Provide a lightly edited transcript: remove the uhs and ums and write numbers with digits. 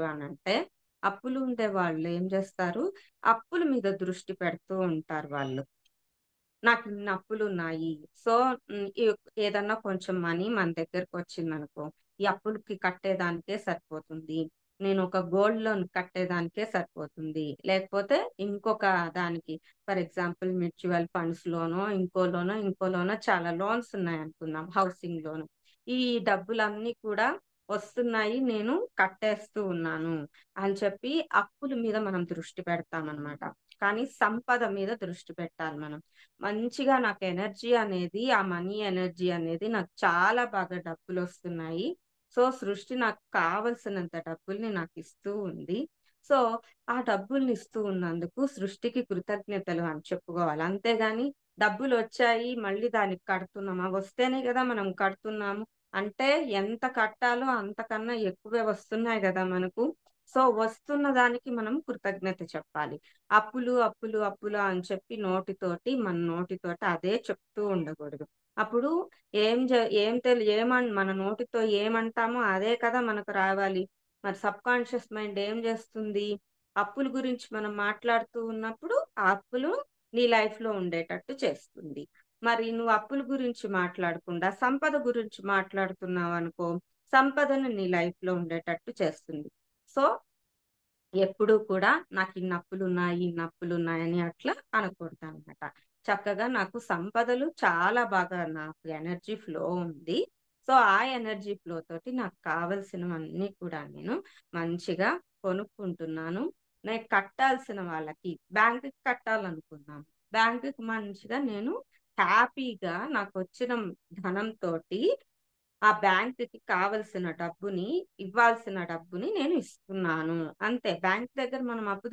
చేస్తారు అనంటే, అప్పులు ఉండే వాళ్ళు ఏం చేస్తారు, అప్పుల మీద దృష్టి పెడుతూ ఉంటారు వాళ్ళు. నాకిన్ని అప్పులున్నాయి. సో, ఏదన్నా కొంచెం మనీ మన దగ్గరకొచ్చిందనుకో, ఈ అప్పులకి కట్టేదానికే సరిపోతుంది. నేనొక గోల్డ్ లోన్ కట్టేదానికే సరిపోతుంది. లేకపోతే ఇంకొక దానికి ఫర్ ఎగ్జాంపుల్ మ్యూచువల్ ఫండ్స్ లోనో, ఇంకో లోనో చాలా లోన్స్ ఉన్నాయనుకుందాం. Housing loan. ఈ డబ్బులన్నీ కూడా వస్తున్నాయి. నేను కట్టేస్తూ ఉన్నాను అని చెప్పి అప్పుల మీద మనం దృష్టి పెడతామనమాట. కానీ సంపద మీద దృష్టి పెట్టాలి మనం. మంచిగా నాకు ఎనర్జీ అనేది, ఆ మనీ ఎనర్జీ అనేది నాకు చాలా బాగా డబ్బులొస్తున్నాయి. సో, సృష్టి నాకు కావాల్సినంత డబ్బుల్ని నాకిస్తూ ఉంది. సో, ఆ డబ్బుల్ని ఇస్తూ ఉన్నందుకు సృష్టికి కృతజ్ఞతలు అని చెప్పుకోవాలి. అంతేగాని డబ్బులొచ్చాయి మళ్ళీ దానికి కడుతున్నామా? వస్తేనే గదా మనం కడుతున్నాము. అంటే ఎంత కట్టాలో అంతకన్నా ఎక్కువే వస్తున్నాయి గదా మనకు. సో, వస్తున్న దానికి మనం కృతజ్ఞత చెప్పాలి. అప్పులు అని చెప్పి మన నోటితోటి అదే చెప్తూ ఉండకూడదు. అప్పుడు ఏం జ ఏం తెలి ఏమన్ మన నోటితో ఏమంటామో అదే కదా మనకు రావాలి. మరి సబ్‌కాన్షియస్ మైండ్ ఏం జేస్తుంది? అప్పుల గురించి మనం మాట్లాడుతూ ఉన్నప్పుడు, ఆ అప్పులు నీ లైఫ్‌లో ఉండేటట్టు చేస్తుంది. మరి నువ్వు అప్పుల గురించి మాట్లాడకుండా సంపద గురించి మాట్లాడుతున్నావనుకో, సంపదను నీ లైఫ్‌లో ఉండేటట్టు చేస్తుంది. సో, ఎప్పుడూ కూడా ఇన్నప్పులున్నాయని అట్లా అనకూడదనమాట. చక్కగా నాకు సంపదలు చాలా బాగా నాకు ఎనర్జీ ఫ్లో ఉంది. సో, ఆ ఎనర్జీ ఫ్లో తోటి నాకు కావాల్సినవన్నీ కూడా నేను మంచిగా కొనుక్కుంటున్నాను. నేను కట్టాల్సిన వాళ్ళకి బ్యాంక్‌కి కట్టాలనుకున్నాను. బ్యాంక్‌కి మంచిగా నేను హ్యాపీగా నాకొచ్చిన ధనంతోటి ఆ బ్యాంక్‌కి కావాల్సిన డబ్బుని, ఇవ్వాల్సిన డబ్బుని నేను ఇస్తున్నాను. అంతే. బ్యాంక్ దగ్గర మనం అప్పు